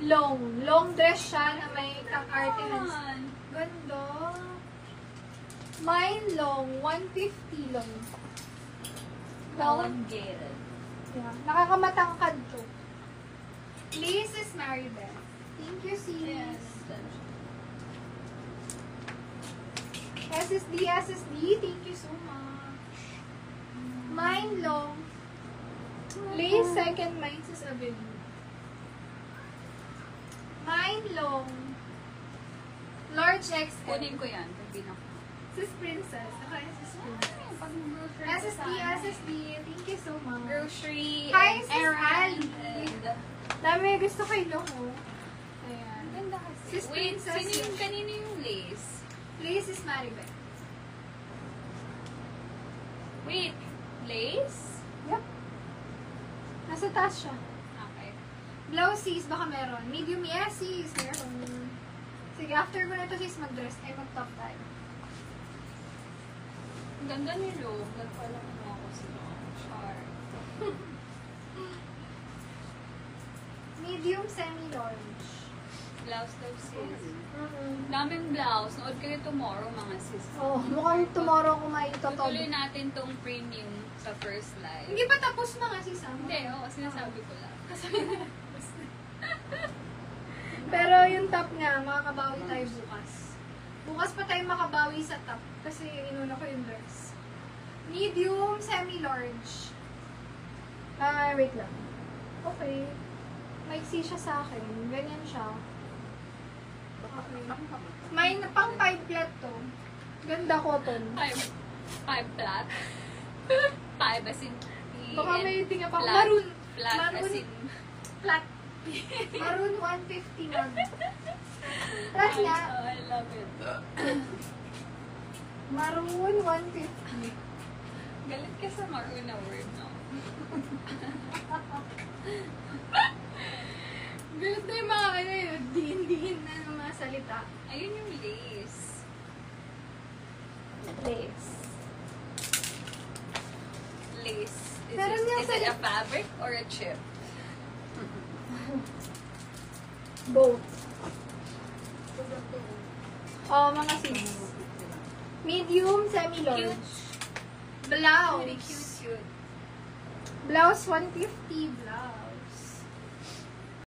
Long dress siya na may kang-artihan. Ganda. Mine long, 150 long. Elongated. Yeah. Nakakamatangkad to. Lace is Maribel. Thank you, sis. Yes. SSD, thank you so much. Mine long. Lace second, mine sis Avenue. Mine long. Large XL. Kunin ko yan. Pag pinaka. Sis Princess. Ako yung sis Princess. SSD, thank you so much. Grocery. Hi, and sis errand. Ali. And, Dami gusto kay Loho. Ayan. ganda kasi. Sis Wait, Princess sino yung yun. kanino yung lace? Lace is Maribel. Wait, lace? Yep. Nasa taas siya. Okay. Blouse sis, baka meron. Medium, yes sis, meron. Sige, after ko na ito sis mag-dress, ay mag-top tayo. Ang ganda ni Lo. Nagpala mo ako si Char. Medium, semi-large. Blouse daw sis. Mm-hmm. Daming blouse. Nood kayo tomorrow mga sis. Oh, mukhang tomorrow kumain ito to. Tutuloy natin tong premium sa first live. Hindi pa tapos mga sis, ah. Hindi, oo. Sinasabi ko lang. Pero yung top nga, makakabawi tayo bukas. Bukas pa tayo makabawi sa top kasi inuna ko yung dress. Medium, semi-large. Wait lang. Okay. Maiksi siya sa akin. Ganyan siya. Okay. May pang 5 flat to. Ganda cotton. Five flat. Five as in Baka may tinga pa. flat. Maroon. Flat as Maroon. in Flat. Maroon 150 lang. Flat nga. I love it. Maroon 150. Galit ka sa maroon na word, no? Galit na yung mga ano yun. Diin-diin na ng mga salita. Ayun yung lace. Lace. Lace. Meron nga Is it a fabric or a chip? Both. Oh, mga sis. Medium, semi-large. Cute. Blouse. Really cute. Blouse, 150 blouse.